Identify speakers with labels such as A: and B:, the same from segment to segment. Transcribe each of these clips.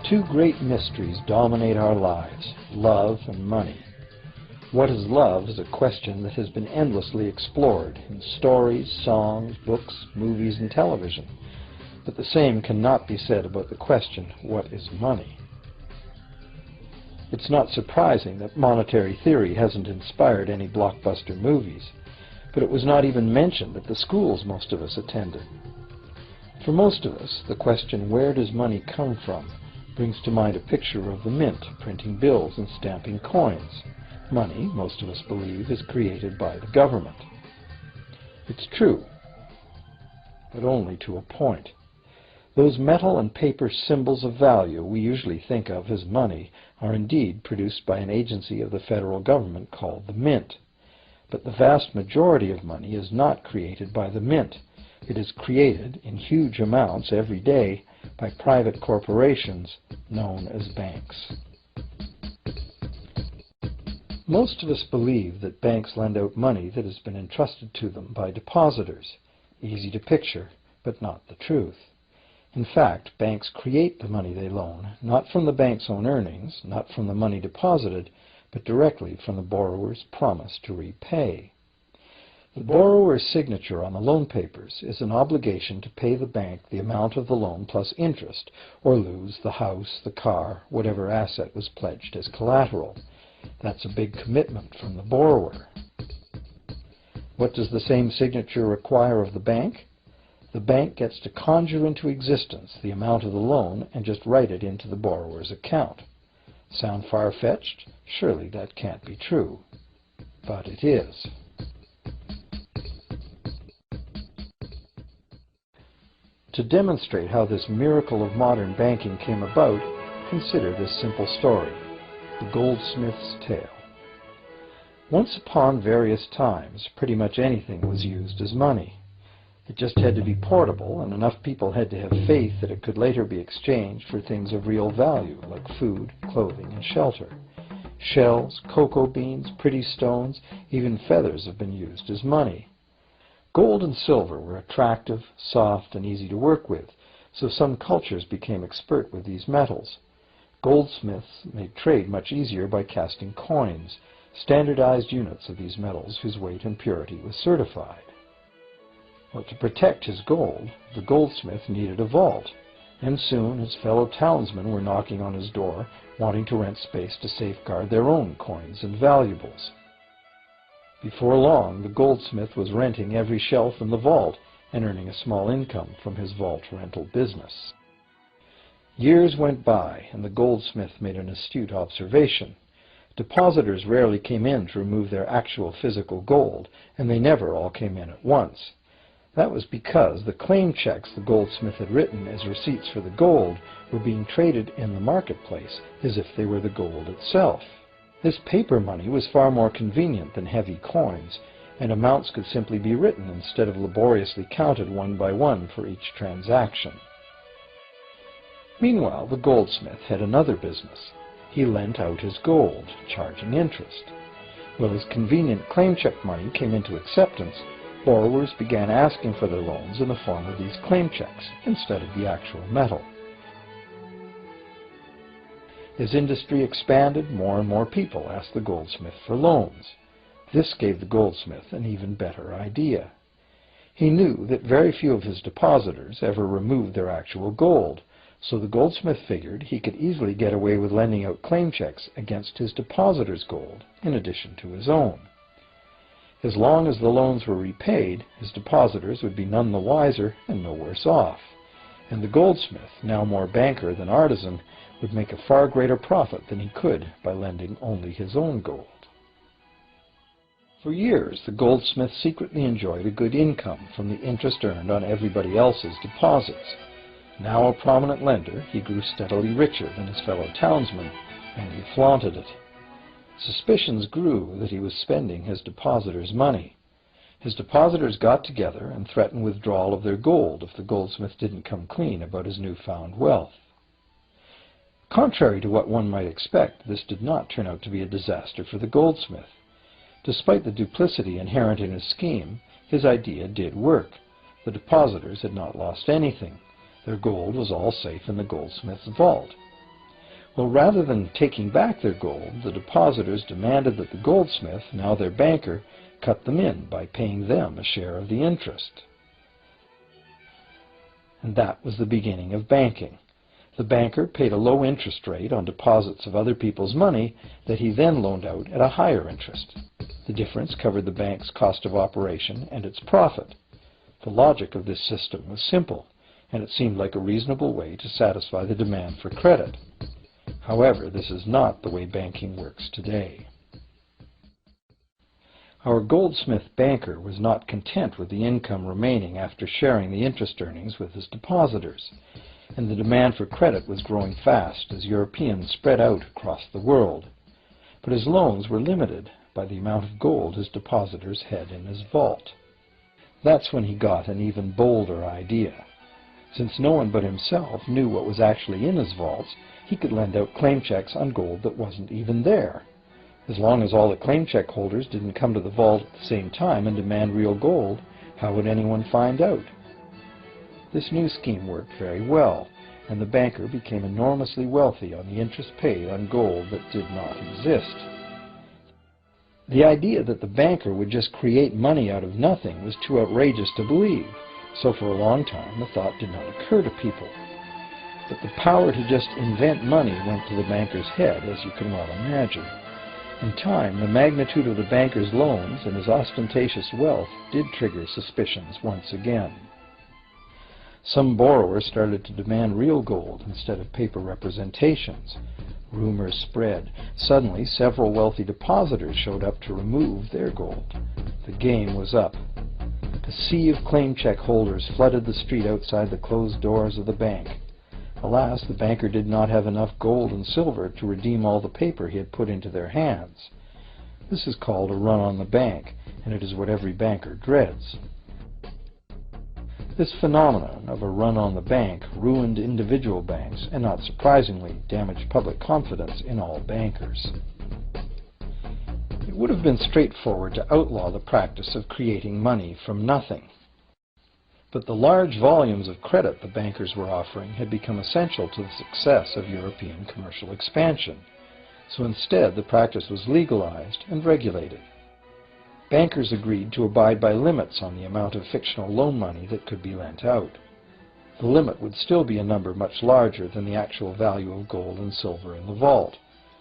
A: Two great mysteries dominate our lives: love and money. What is love is a question that has been endlessly explored in stories, songs, books, movies, and television. But the same cannot be said about the question, what is money? It's not surprising that monetary theory hasn't inspired any blockbuster movies, but it was not even mentioned at the schools most of us attended. For most of us, the question, where does money come from, brings to mind a picture of the mint, printing bills and stamping coins. Money, most of us believe, is created by the government. It's true, but only to a point. Those metal and paper symbols of value we usually think of as money are indeed produced by an agency of the federal government called the mint. But the vast majority of money is not created by the mint. It is created in huge amounts every day by private corporations known as banks. Most of us believe that banks lend out money that has been entrusted to them by depositors. Easy to picture, but not the truth. In fact, banks create the money they loan, not from the bank's own earnings, not from the money deposited, but directly from the borrower's promise to repay. The borrower's signature on the loan papers is an obligation to pay the bank the amount of the loan plus interest, or lose the house, the car, whatever asset was pledged as collateral. That's a big commitment from the borrower. What does the same signature require of the bank? The bank gets to conjure into existence the amount of the loan and just write it into the borrower's account. Sound far-fetched? Surely that can't be true. But it is. To demonstrate how this miracle of modern banking came about, consider this simple story, the goldsmith's tale. Once upon various times, pretty much anything was used as money. It just had to be portable, and enough people had to have faith that it could later be exchanged for things of real value, like food, clothing, and shelter. Shells, cocoa beans, pretty stones, even feathers have been used as money. Gold and silver were attractive, soft, and easy to work with, so some cultures became expert with these metals. Goldsmiths made trade much easier by casting coins, standardized units of these metals whose weight and purity was certified. Well, to protect his gold, the goldsmith needed a vault, and soon his fellow townsmen were knocking on his door, wanting to rent space to safeguard their own coins and valuables. Before long, the goldsmith was renting every shelf in the vault and earning a small income from his vault rental business. Years went by, and the goldsmith made an astute observation. Depositors rarely came in to remove their actual physical gold, and they never all came in at once. That was because the claim checks the goldsmith had written as receipts for the gold were being traded in the marketplace as if they were the gold itself. This paper money was far more convenient than heavy coins, and amounts could simply be written instead of laboriously counted one by one for each transaction. Meanwhile, the goldsmith had another business. He lent out his gold, charging interest. Well, as convenient claim check money came into acceptance, borrowers began asking for their loans in the form of these claim checks instead of the actual metal. As industry expanded, more and more people asked the goldsmith for loans. This gave the goldsmith an even better idea. He knew that very few of his depositors ever removed their actual gold, so the goldsmith figured he could easily get away with lending out claim checks against his depositors' gold, in addition to his own. As long as the loans were repaid, his depositors would be none the wiser and no worse off. And the goldsmith, now more banker than artisan, would make a far greater profit than he could by lending only his own gold. For years, the goldsmith secretly enjoyed a good income from the interest earned on everybody else's deposits. Now a prominent lender, he grew steadily richer than his fellow townsmen, and he flaunted it. Suspicions grew that he was spending his depositors' money. His depositors got together and threatened withdrawal of their gold if the goldsmith didn't come clean about his newfound wealth. Contrary to what one might expect, this did not turn out to be a disaster for the goldsmith. Despite the duplicity inherent in his scheme, his idea did work. The depositors had not lost anything. Their gold was all safe in the goldsmith's vault. Well, rather than taking back their gold, the depositors demanded that the goldsmith, now their banker, cut them in by paying them a share of the interest. And that was the beginning of banking. The banker paid a low interest rate on deposits of other people's money that he then loaned out at a higher interest. The difference covered the bank's cost of operation and its profit. The logic of this system was simple, and it seemed like a reasonable way to satisfy the demand for credit. However, this is not the way banking works today. Our goldsmith banker was not content with the income remaining after sharing the interest earnings with his depositors, and the demand for credit was growing fast as Europeans spread out across the world. But his loans were limited by the amount of gold his depositors had in his vault. That's when he got an even bolder idea. Since no one but himself knew what was actually in his vaults, he could lend out claim checks on gold that wasn't even there. As long as all the claim check holders didn't come to the vault at the same time and demand real gold, how would anyone find out? This new scheme worked very well, and the banker became enormously wealthy on the interest paid on gold that did not exist. The idea that the banker would just create money out of nothing was too outrageous to believe, so for a long time the thought did not occur to people. But the power to just invent money went to the banker's head, as you can well imagine. In time, the magnitude of the banker's loans and his ostentatious wealth did trigger suspicions once again. Some borrowers started to demand real gold instead of paper representations. Rumors spread. Suddenly, several wealthy depositors showed up to remove their gold. The game was up. A sea of claim check holders flooded the street outside the closed doors of the bank. Alas, the banker did not have enough gold and silver to redeem all the paper he had put into their hands. This is called a run on the bank, and it is what every banker dreads. This phenomenon of a run on the bank ruined individual banks and, not surprisingly, damaged public confidence in all bankers. It would have been straightforward to outlaw the practice of creating money from nothing. But the large volumes of credit the bankers were offering had become essential to the success of European commercial expansion. So instead, the practice was legalized and regulated. Bankers agreed to abide by limits on the amount of fictional loan money that could be lent out. The limit would still be a number much larger than the actual value of gold and silver in the vault.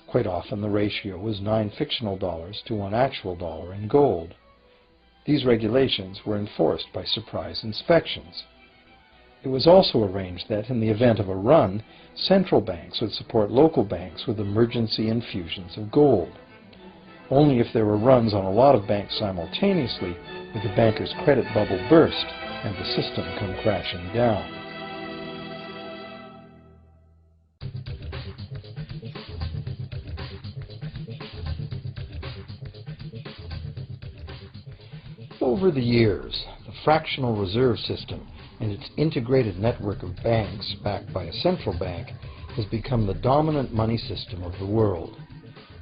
A: Quite often the ratio was 9 fictional dollars to 1 actual dollar in gold. These regulations were enforced by surprise inspections. It was also arranged that, in the event of a run, central banks would support local banks with emergency infusions of gold. Only if there were runs on a lot of banks simultaneously would the banker's credit bubble burst and the system come crashing down. Over the years, the fractional reserve system and its integrated network of banks backed by a central bank has become the dominant money system of the world.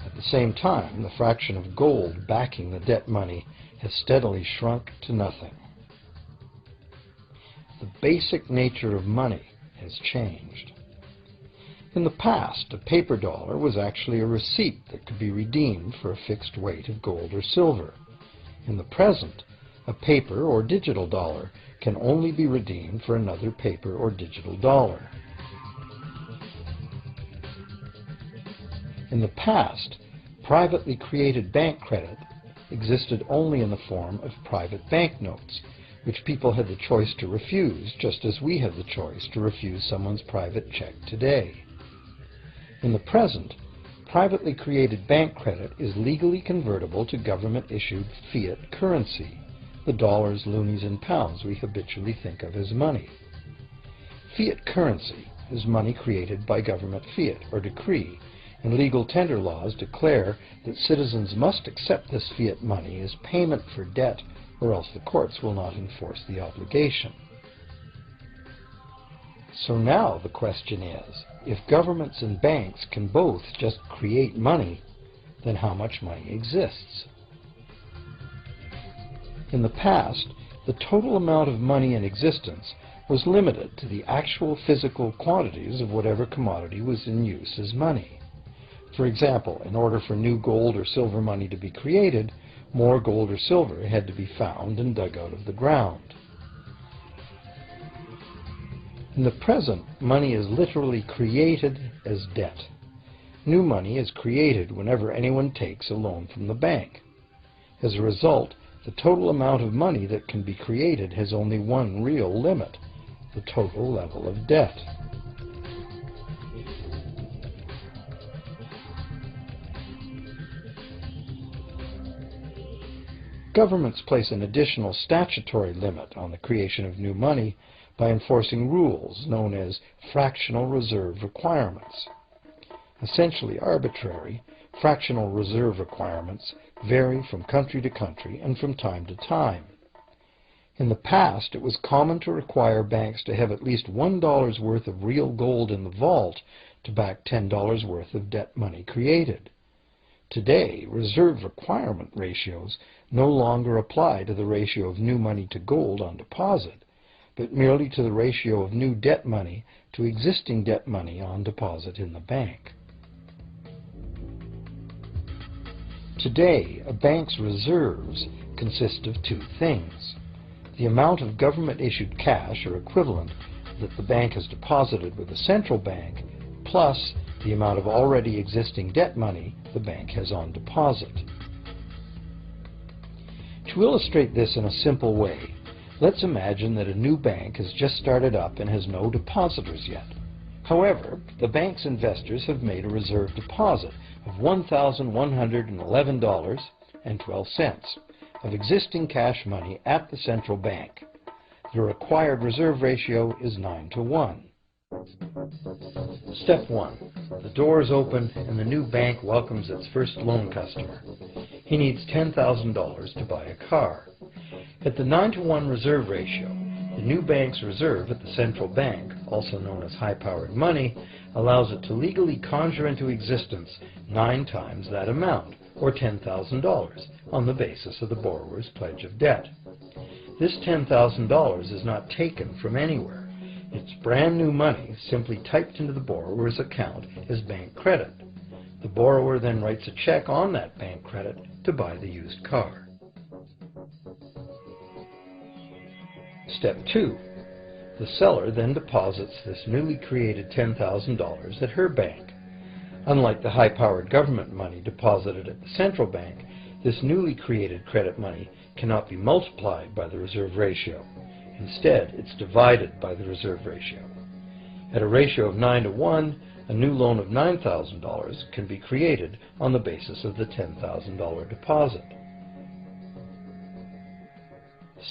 A: At the same time, the fraction of gold backing the debt money has steadily shrunk to nothing. The basic nature of money has changed. In the past, a paper dollar was actually a receipt that could be redeemed for a fixed weight of gold or silver. In the present, a paper or digital dollar can only be redeemed for another paper or digital dollar. In the past, privately created bank credit existed only in the form of private banknotes, which people had the choice to refuse, just as we have the choice to refuse someone's private check today. In the present, privately created bank credit is legally convertible to government-issued fiat currency, the dollars, loonies, and pounds we habitually think of as money. Fiat currency is money created by government fiat or decree, and legal tender laws declare that citizens must accept this fiat money as payment for debt, or else the courts will not enforce the obligation. So now the question is, if governments and banks can both just create money, then how much money exists? In the past, the total amount of money in existence was limited to the actual physical quantities of whatever commodity was in use as money. For example, in order for new gold or silver money to be created, more gold or silver had to be found and dug out of the ground. In the present, money is literally created as debt. New money is created whenever anyone takes a loan from the bank. As a result, the total amount of money that can be created has only one real limit: the total level of debt. Governments place an additional statutory limit on the creation of new money by enforcing rules known as fractional reserve requirements. Essentially arbitrary, fractional reserve requirements vary from country to country and from time to time. In the past, it was common to require banks to have at least $1 worth of real gold in the vault to back $10 worth of debt money created. Today, reserve requirement ratios no longer apply to the ratio of new money to gold on deposit, but merely to the ratio of new debt money to existing debt money on deposit in the bank. Today, a bank's reserves consist of two things: the amount of government-issued cash or equivalent that the bank has deposited with the central bank, plus the amount of already existing debt money the bank has on deposit. To illustrate this in a simple way, let's imagine that a new bank has just started up and has no depositors yet. However, the bank's investors have made a reserve deposit of $1,111.12 of existing cash money at the central bank. The required reserve ratio is 9-to-1. Step 1. The doors open and the new bank welcomes its first loan customer. He needs $10,000 to buy a car. At the 9-to-1 reserve ratio, the new bank's reserve at the central bank, also known as high-powered money, allows it to legally conjure into existence 9 times that amount, or $10,000, on the basis of the borrower's pledge of debt. This $10,000 is not taken from anywhere. It's brand new money simply typed into the borrower's account as bank credit. The borrower then writes a check on that bank credit to buy the used car. Step 2. The seller then deposits this newly created $10,000 at her bank. Unlike the high-powered government money deposited at the central bank, this newly created credit money cannot be multiplied by the reserve ratio. Instead, it's divided by the reserve ratio. At a ratio of 9-to-1, a new loan of $9,000 can be created on the basis of the $10,000 deposit.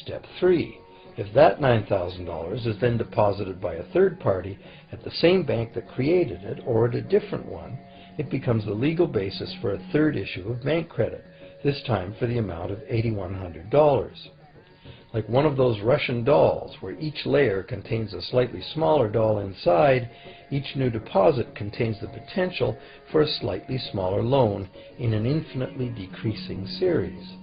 A: Step 3. If that $9,000 is then deposited by a third party at the same bank that created it or at a different one, it becomes the legal basis for a third issue of bank credit, this time for the amount of $8,100. Like one of those Russian dolls, where each layer contains a slightly smaller doll inside, each new deposit contains the potential for a slightly smaller loan in an infinitely decreasing series.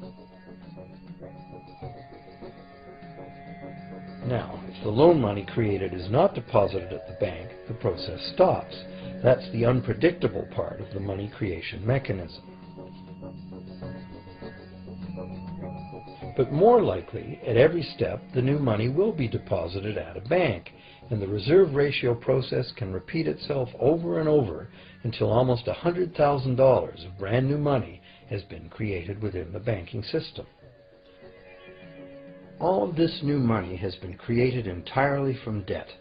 A: Now, if the loan money created is not deposited at the bank, the process stops. That's the unpredictable part of the money creation mechanism. But more likely, at every step, the new money will be deposited at a bank, and the reserve ratio process can repeat itself over and over until almost $100,000 of brand new money has been created within the banking system. All of this new money has been created entirely from debt,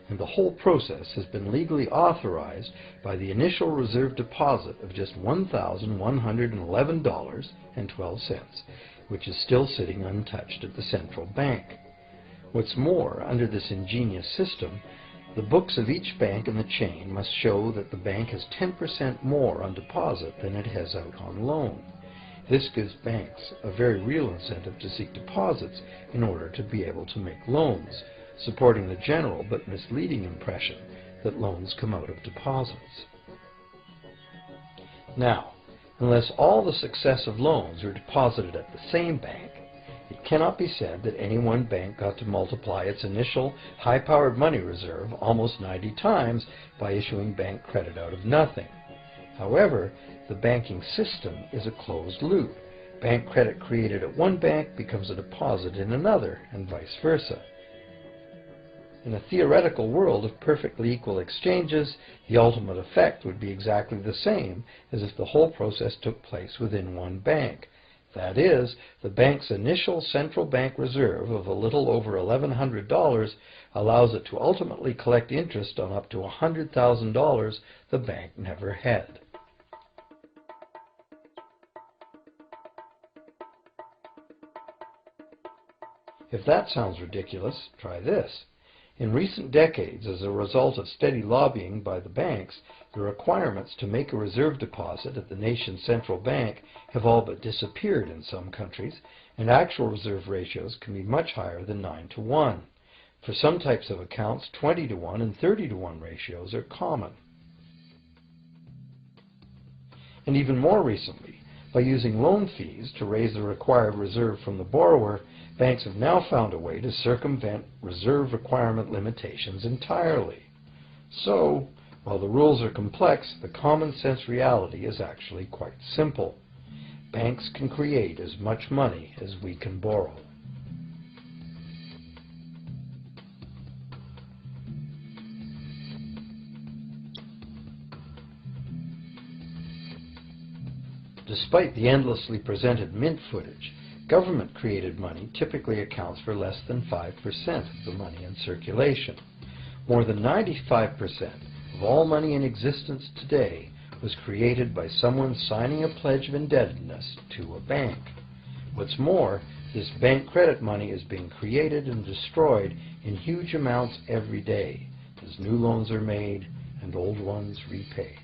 A: and the whole process has been legally authorized by the initial reserve deposit of just $1,111.12, which is still sitting untouched at the central bank. What's more, under this ingenious system, the books of each bank in the chain must show that the bank has 10% more on deposit than it has out on loan. This gives banks a very real incentive to seek deposits in order to be able to make loans, supporting the general but misleading impression that loans come out of deposits. Now, unless all the successive loans are deposited at the same bank, It cannot be said that any one bank got to multiply its initial high-powered money reserve almost 90 times by issuing bank credit out of nothing. However, the banking system is a closed loop. Bank credit created at one bank becomes a deposit in another, and vice versa. In a theoretical world of perfectly equal exchanges, the ultimate effect would be exactly the same as if the whole process took place within one bank. That is, the bank's initial central bank reserve of a little over $1,100 allows it to ultimately collect interest on up to $100,000 the bank never had. If that sounds ridiculous, try this. In recent decades, as a result of steady lobbying by the banks, the requirements to make a reserve deposit at the nation's central bank have all but disappeared in some countries, and actual reserve ratios can be much higher than 9-to-1. For some types of accounts, 20-to-1 and 30-to-1 ratios are common. And even more recently, by using loan fees to raise the required reserve from the borrower, banks have now found a way to circumvent reserve requirement limitations entirely. So, while the rules are complex, the common sense reality is actually quite simple. Banks can create as much money as we can borrow. Despite the endlessly presented mint footage, government-created money typically accounts for less than 5% of the money in circulation. More than 95% of all money in existence today was created by someone signing a pledge of indebtedness to a bank. What's more, this bank credit money is being created and destroyed in huge amounts every day, as new loans are made and old ones repaid.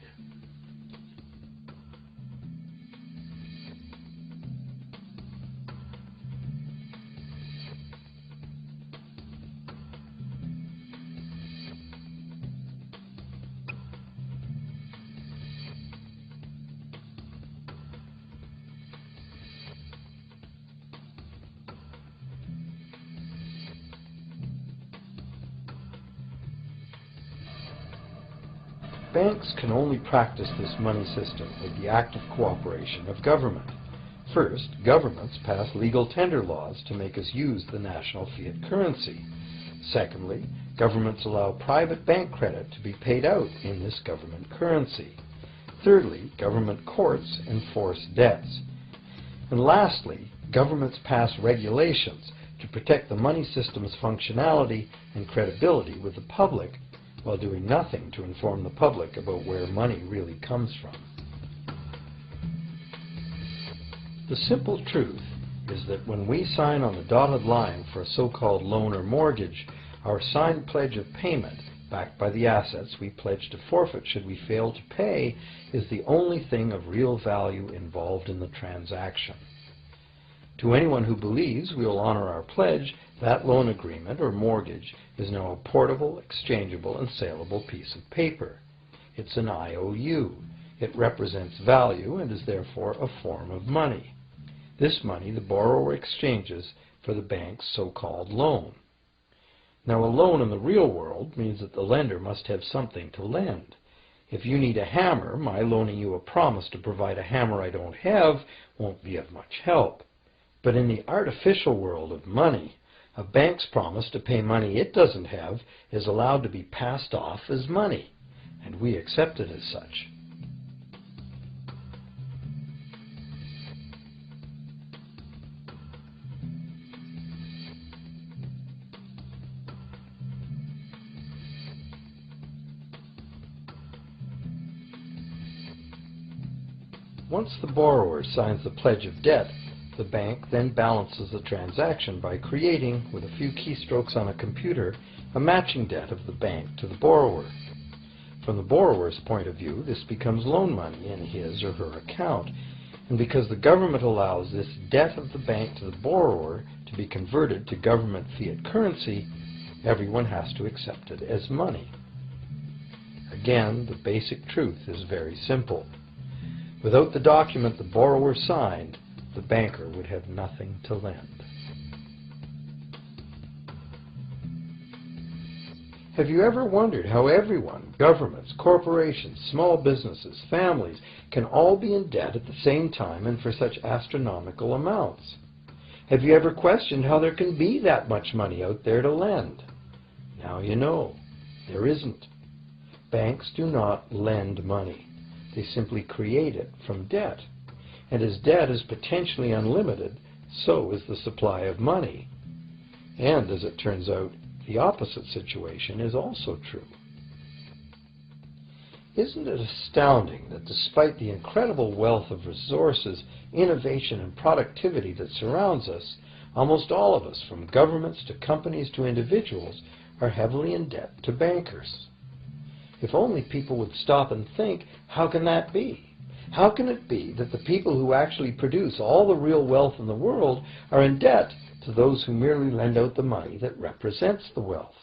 A: Banks can only practice this money system with the active cooperation of government. First, governments pass legal tender laws to make us use the national fiat currency. Secondly, governments allow private bank credit to be paid out in this government currency. Thirdly, government courts enforce debts. And lastly, governments pass regulations to protect the money system's functionality and credibility with the public, while doing nothing to inform the public about where money really comes from. The simple truth is that when we sign on the dotted line for a so-called loan or mortgage, our signed pledge of payment, backed by the assets we pledge to forfeit should we fail to pay, is the only thing of real value involved in the transaction. To anyone who believes we will honor our pledge, that loan agreement or mortgage is now a portable, exchangeable, and saleable piece of paper. It's an IOU. It represents value and is therefore a form of money. This money the borrower exchanges for the bank's so-called loan. Now, a loan in the real world means that the lender must have something to lend. If you need a hammer, my loaning you a promise to provide a hammer I don't have won't be of much help. But in the artificial world of money, a bank's promise to pay money it doesn't have is allowed to be passed off as money, and we accept it as such. Once the borrower signs the pledge of debt, the bank then balances the transaction by creating, with a few keystrokes on a computer, a matching debt of the bank to the borrower. From the borrower's point of view, this becomes loan money in his or her account, and because the government allows this debt of the bank to the borrower to be converted to government fiat currency, everyone has to accept it as money. Again, the basic truth is very simple. Without the document the borrower signed, the banker would have nothing to lend. Have you ever wondered how everyone, governments, corporations, small businesses, families, can all be in debt at the same time and for such astronomical amounts? Have you ever questioned how there can be that much money out there to lend? Now you know. There isn't. Banks do not lend money. They simply create it from debt. And as debt is potentially unlimited, so is the supply of money. And as it turns out, the opposite situation is also true. Isn't it astounding that despite the incredible wealth of resources, innovation, and productivity that surrounds us, almost all of us, from governments to companies to individuals, are heavily in debt to bankers? If only people would stop and think, how can that be? How can it be that the people who actually produce all the real wealth in the world are in debt to those who merely lend out the money that represents the wealth?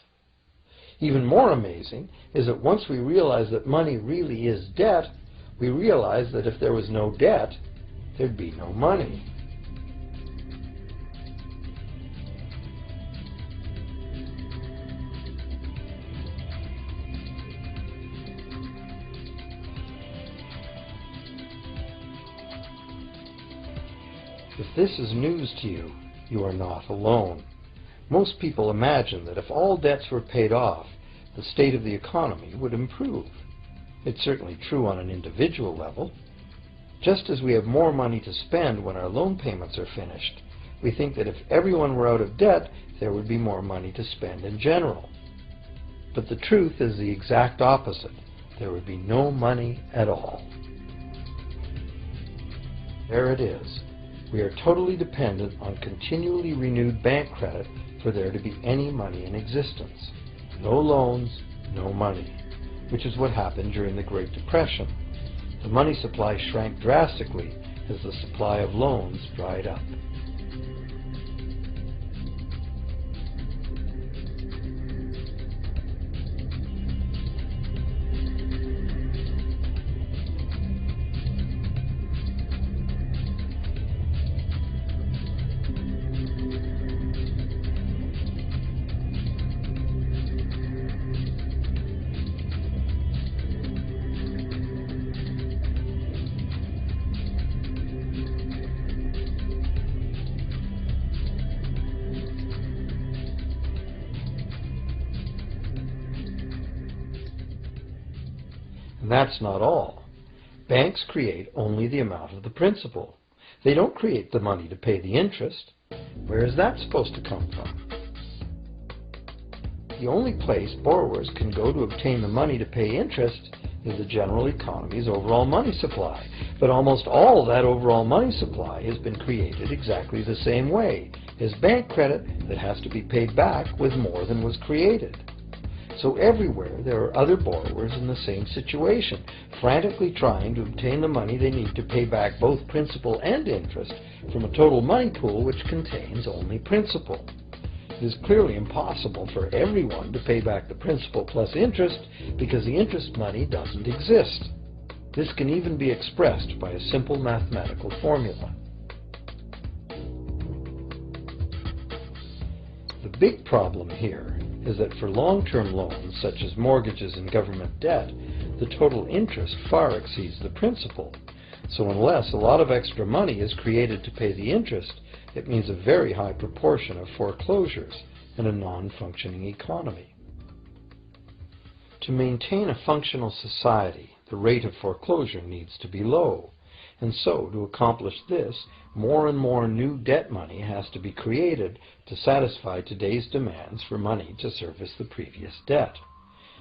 A: Even more amazing is that once we realize that money really is debt, we realize that if there was no debt, there'd be no money. If this is news to you, you are not alone. Most people imagine that if all debts were paid off, the state of the economy would improve. It's certainly true on an individual level. Just as we have more money to spend when our loan payments are finished, we think that if everyone were out of debt, there would be more money to spend in general. But the truth is the exact opposite. There would be no money at all. There it is. We are totally dependent on continually renewed bank credit for there to be any money in existence. No loans, no money, which is what happened during the Great Depression. The money supply shrank drastically as the supply of loans dried up. And that's not all. Banks create only the amount of the principal. They don't create the money to pay the interest. Where is that supposed to come from? The only place borrowers can go to obtain the money to pay interest is the general economy's overall money supply. But almost all that overall money supply has been created exactly the same way, as bank credit that has to be paid back with more than was created. So everywhere there are other borrowers in the same situation, frantically trying to obtain the money they need to pay back both principal and interest from a total money pool which contains only principal. It is clearly impossible for everyone to pay back the principal plus interest because the interest money doesn't exist. This can even be expressed by a simple mathematical formula. The big problem here is that for long-term loans, such as mortgages and government debt, the total interest far exceeds the principal. So unless a lot of extra money is created to pay the interest, it means a very high proportion of foreclosures and a non-functioning economy. To maintain a functional society, the rate of foreclosure needs to be low. And so, to accomplish this, more and more new debt money has to be created to satisfy today's demands for money to service the previous debt.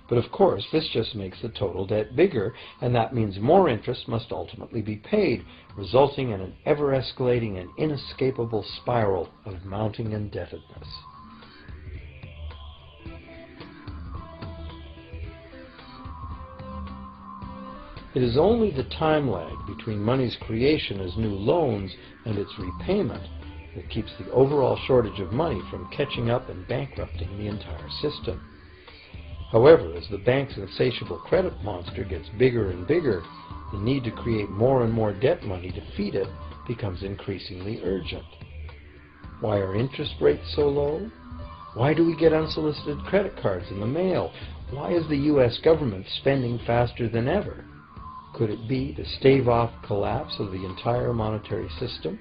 A: But of course, this just makes the total debt bigger, and that means more interest must ultimately be paid, resulting in an ever-escalating and inescapable spiral of mounting indebtedness. It is only the time lag between money's creation as new loans and its repayment that keeps the overall shortage of money from catching up and bankrupting the entire system. However, as the bank's insatiable credit monster gets bigger and bigger, the need to create more and more debt money to feed it becomes increasingly urgent. Why are interest rates so low? Why do we get unsolicited credit cards in the mail? Why is the U.S. government spending faster than ever? Could it be to stave off collapse of the entire monetary system?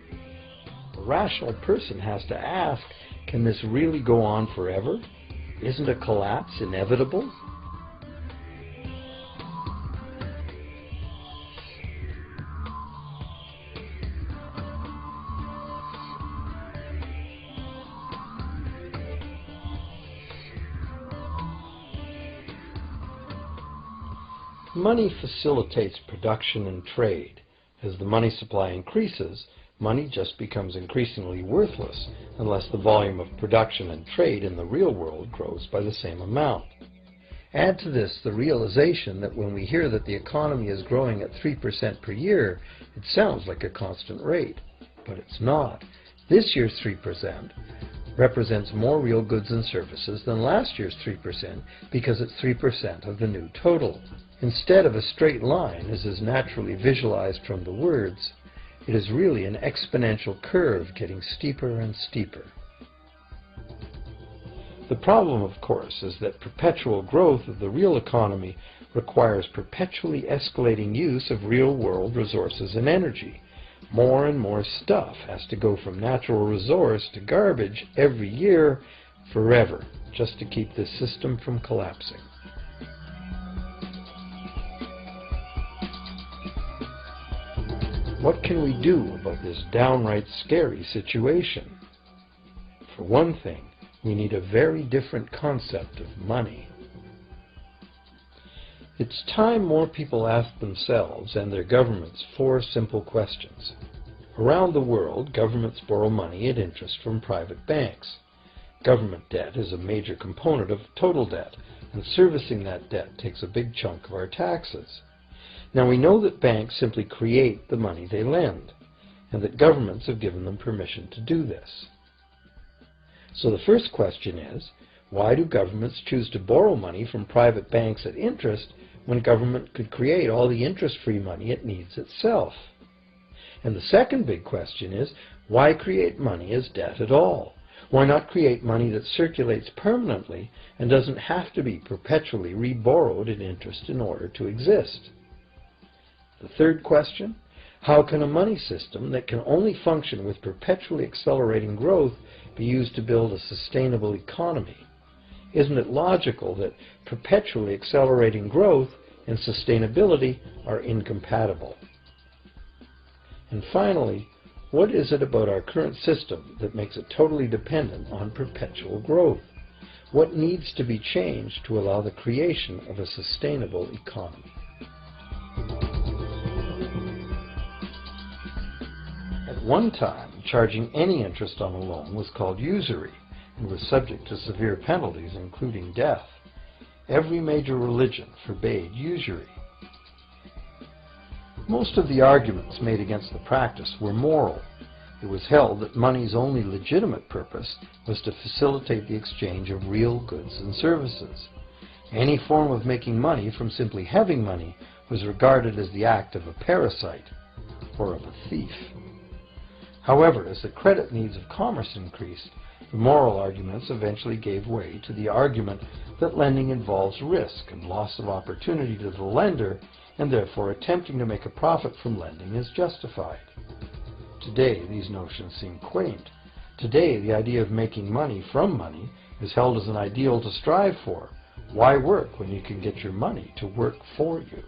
A: A rational person has to ask, can this really go on forever? Isn't a collapse inevitable? Money facilitates production and trade. As the money supply increases, money just becomes increasingly worthless unless the volume of production and trade in the real world grows by the same amount. Add to this the realization that when we hear that the economy is growing at 3% per year, it sounds like a constant rate, but it's not. This year's 3% represents more real goods and services than last year's 3% because it's 3% of the new total. Instead of a straight line, as is naturally visualized from the words, it is really an exponential curve getting steeper and steeper. The problem, of course, is that perpetual growth of the real economy requires perpetually escalating use of real-world resources and energy. More and more stuff has to go from natural resource to garbage every year, forever, just to keep this system from collapsing. What can we do about this downright scary situation? For one thing, we need a very different concept of money. It's time more people ask themselves and their governments 4 simple questions. Around the world, governments borrow money at interest from private banks. Government debt is a major component of total debt, and servicing that debt takes a big chunk of our taxes. Now we know that banks simply create the money they lend, and that governments have given them permission to do this. So the first question is, why do governments choose to borrow money from private banks at interest when government could create all the interest-free money it needs itself? And the second big question is, why create money as debt at all? Why not create money that circulates permanently and doesn't have to be perpetually reborrowed at interest in order to exist? The third question, how can a money system that can only function with perpetually accelerating growth be used to build a sustainable economy? Isn't it logical that perpetually accelerating growth and sustainability are incompatible? And finally, what is it about our current system that makes it totally dependent on perpetual growth? What needs to be changed to allow the creation of a sustainable economy? At one time, charging any interest on a loan was called usury and was subject to severe penalties, including death. Every major religion forbade usury. Most of the arguments made against the practice were moral. It was held that money's only legitimate purpose was to facilitate the exchange of real goods and services. Any form of making money from simply having money was regarded as the act of a parasite or of a thief. However, as the credit needs of commerce increased, the moral arguments eventually gave way to the argument that lending involves risk and loss of opportunity to the lender, and therefore attempting to make a profit from lending is justified. Today, these notions seem quaint. Today, the idea of making money from money is held as an ideal to strive for. Why work when you can get your money to work for you?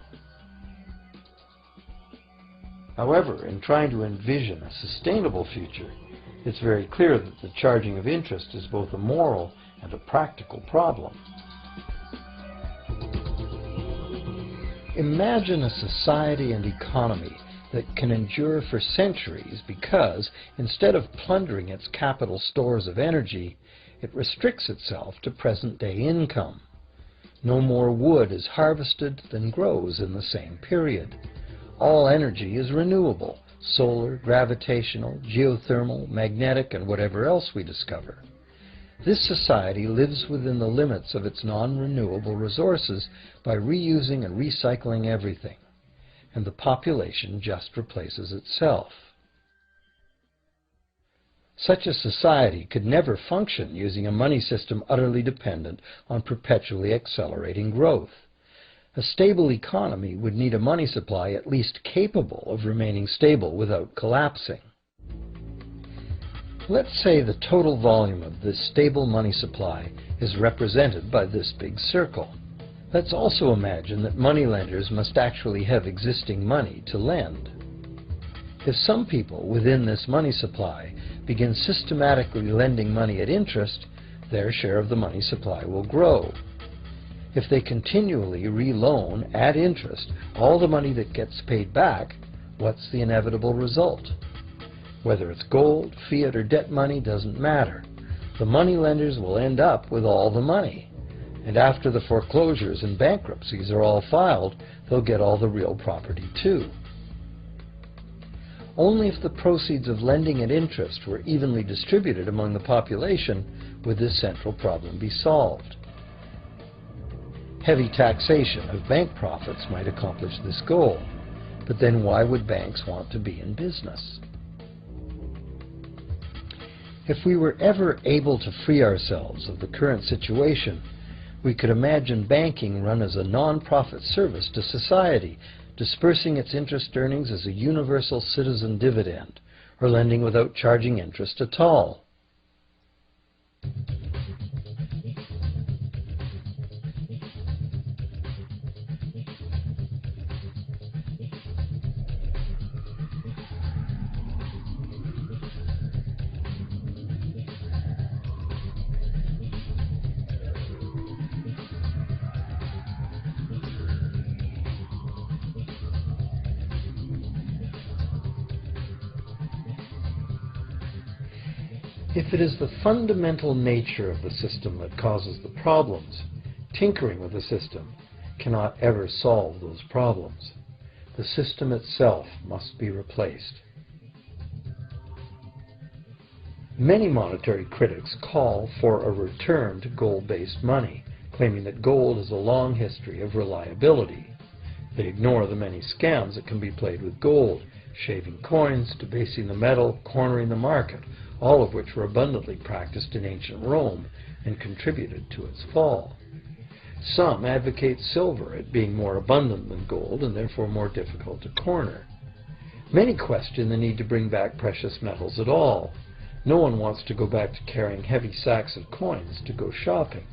A: However, in trying to envision a sustainable future, it's very clear that the charging of interest is both a moral and a practical problem. Imagine a society and economy that can endure for centuries because, instead of plundering its capital stores of energy, it restricts itself to present-day income. No more wood is harvested than grows in the same period. All energy is renewable, solar, gravitational, geothermal, magnetic, and whatever else we discover. This society lives within the limits of its non-renewable resources by reusing and recycling everything, and the population just replaces itself. Such a society could never function using a money system utterly dependent on perpetually accelerating growth. A stable economy would need a money supply at least capable of remaining stable without collapsing. Let's say the total volume of this stable money supply is represented by this big circle. Let's also imagine that moneylenders must actually have existing money to lend. If some people within this money supply begin systematically lending money at interest, their share of the money supply will grow. If they continually re-loan at interest all the money that gets paid back, what's the inevitable result? Whether it's gold, fiat, or debt money doesn't matter. The money lenders will end up with all the money. And after the foreclosures and bankruptcies are all filed, they'll get all the real property too. Only if the proceeds of lending at interest were evenly distributed among the population would this central problem be solved. Heavy taxation of bank profits might accomplish this goal, but then why would banks want to be in business? If we were ever able to free ourselves of the current situation, we could imagine banking run as a non-profit service to society, dispersing its interest earnings as a universal citizen dividend, or lending without charging interest at all. If it is the fundamental nature of the system that causes the problems, tinkering with the system cannot ever solve those problems. The system itself must be replaced. Many monetary critics call for a return to gold-based money, claiming that gold has a long history of reliability. They ignore the many scams that can be played with gold, shaving coins, debasing the metal, cornering the market, all of which were abundantly practiced in ancient Rome and contributed to its fall. Some advocate silver as being more abundant than gold and therefore more difficult to corner. Many question the need to bring back precious metals at all. No one wants to go back to carrying heavy sacks of coins to go shopping.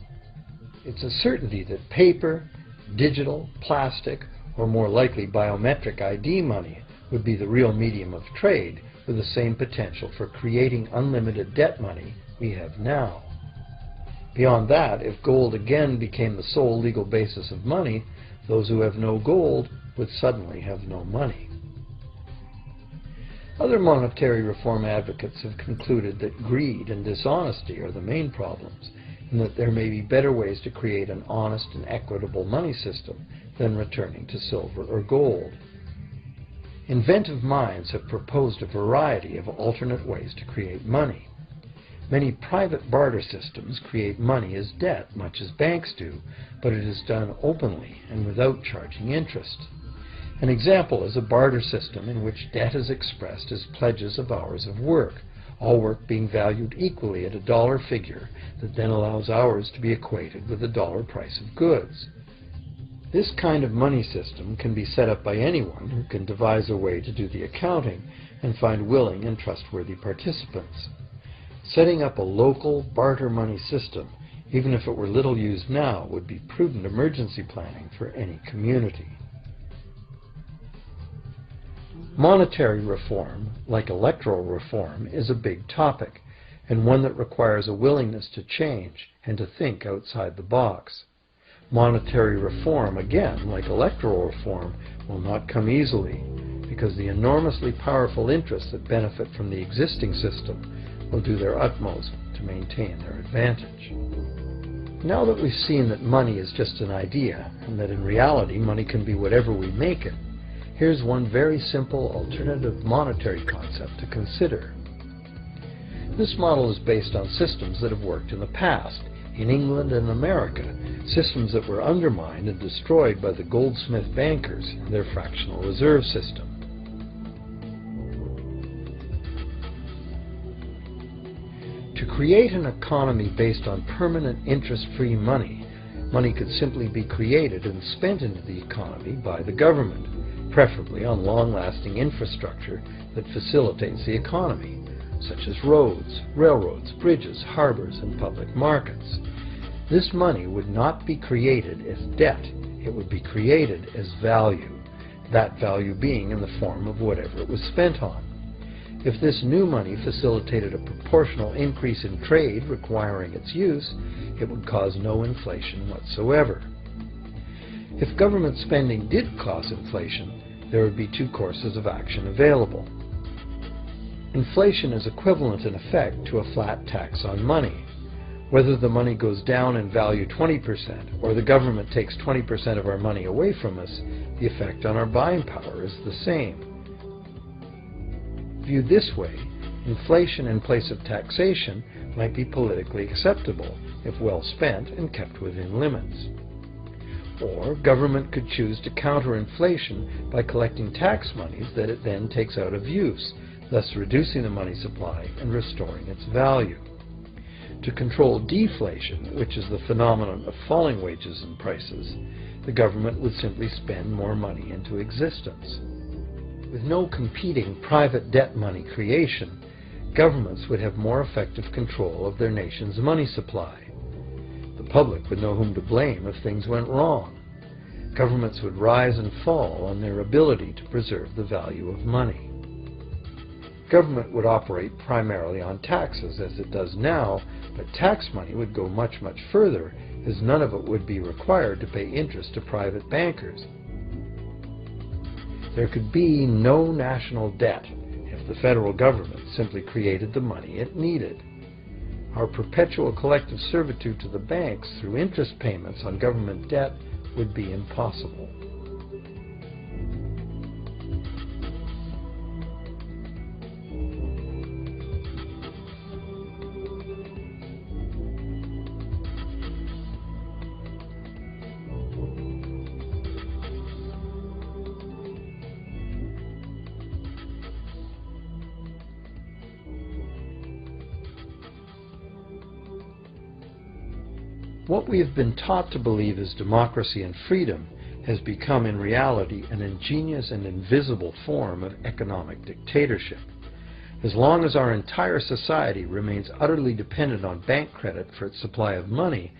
A: It's a certainty that paper, digital, plastic, or more likely biometric ID money would be the real medium of trade, with the same potential for creating unlimited debt money we have now. Beyond that, if gold again became the sole legal basis of money, those who have no gold would suddenly have no money. Other monetary reform advocates have concluded that greed and dishonesty are the main problems, and that there may be better ways to create an honest and equitable money system than returning to silver or gold. Inventive minds have proposed a variety of alternate ways to create money. Many private barter systems create money as debt, much as banks do, but it is done openly and without charging interest. An example is a barter system in which debt is expressed as pledges of hours of work, all work being valued equally at a dollar figure that then allows hours to be equated with the dollar price of goods. This kind of money system can be set up by anyone who can devise a way to do the accounting and find willing and trustworthy participants. Setting up a local barter money system, even if it were little used now, would be prudent emergency planning for any community. Monetary reform, like electoral reform, is a big topic, and one that requires a willingness to change and to think outside the box. Monetary reform, again, like electoral reform, will not come easily, because the enormously powerful interests that benefit from the existing system will do their utmost to maintain their advantage. Now that we've seen that money is just an idea, and that in reality money can be whatever we make it, here's one very simple alternative monetary concept to consider. This model is based on systems that have worked in the past, in England and America, systems that were undermined and destroyed by the goldsmith bankers and their fractional reserve system. create an economy based on permanent interest-free money, money could simply be created and spent into the economy by the government, preferably on long-lasting infrastructure that facilitates the economy, such as roads, railroads, bridges, harbors, and public markets. This money would not be created as debt, it would be created as value, that value being in the form of whatever it was spent on. If this new money facilitated a proportional increase in trade requiring its use, it would cause no inflation whatsoever. If government spending did cause inflation, there would be two courses of action available. Inflation is equivalent in effect to a flat tax on money. Whether the money goes down in value 20% or the government takes 20% of our money away from us, the effect on our buying power is the same. Viewed this way, inflation in place of taxation might be politically acceptable if well spent and kept within limits. Or government could choose to counter inflation by collecting tax monies that it then takes out of use, thus reducing the money supply and restoring its value. To control deflation, which is the phenomenon of falling wages and prices, the government would simply spend more money into existence. With no competing private debt money creation, governments would have more effective control of their nation's money supply. The public would know whom to blame if things went wrong. Governments would rise and fall on their ability to preserve the value of money. Government would operate primarily on taxes, as it does now, but tax money would go much, much further, as none of it would be required to pay interest to private bankers. There could be no national debt if the federal government simply created the money it needed. Our perpetual collective servitude to the banks through interest payments on government debt would be impossible. What we have been taught to believe is democracy and freedom has become in reality an ingenious and invisible form of economic dictatorship. As long as our entire society remains utterly dependent on bank credit for its supply of money,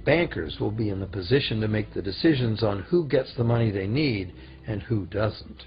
A: bankers will be in the position to make the decisions on who gets the money they need and who doesn't.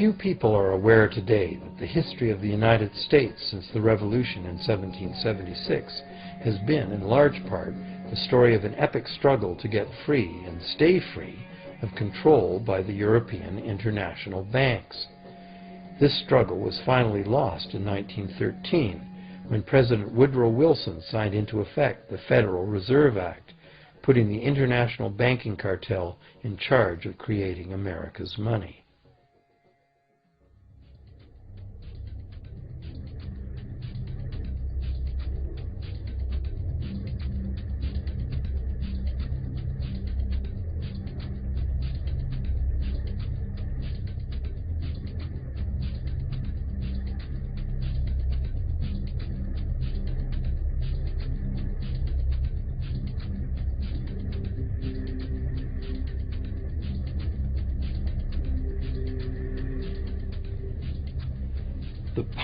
A: Few people are aware today that the history of the United States since the Revolution in 1776 has been, in large part, the story of an epic struggle to get free and stay free of control by the European international banks. This struggle was finally lost in 1913 when President Woodrow Wilson signed into effect the Federal Reserve Act, putting the international banking cartel in charge of creating America's money.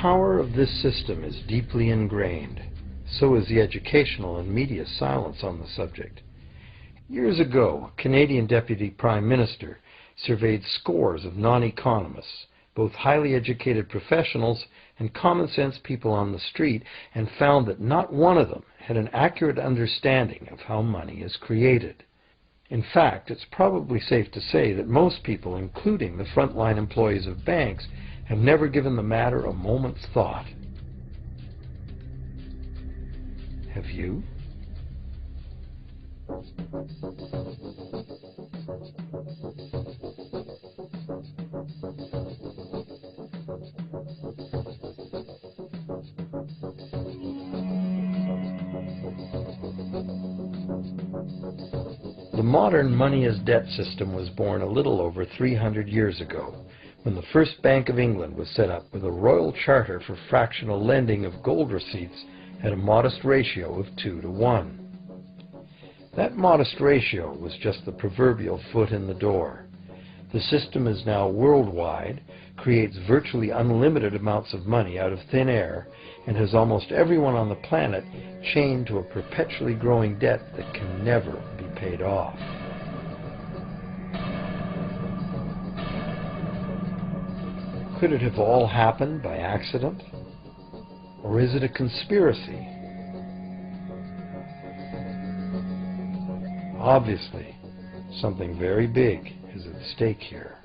A: power of this system is deeply ingrained. So is the educational and media silence on the subject. Years ago, a Canadian Deputy Prime Minister surveyed scores of non-economists, both highly educated professionals and common-sense people on the street, and found that not one of them had an accurate understanding of how money is created. In fact, it's probably safe to say that most people, including the frontline employees of banks, have never given the matter a moment's thought. Have you? The modern money-as-debt system was born a little over 300 years ago, when the first Bank of England was set up with a royal charter for fractional lending of gold receipts at a modest ratio of 2 to 1. That modest ratio was just the proverbial foot in the door. The system is now worldwide, creates virtually unlimited amounts of money out of thin air, and has almost everyone on the planet chained to a perpetually growing debt that can never be paid off. Could it have all happened by accident? Or is it a conspiracy? Obviously, something very big is at stake here.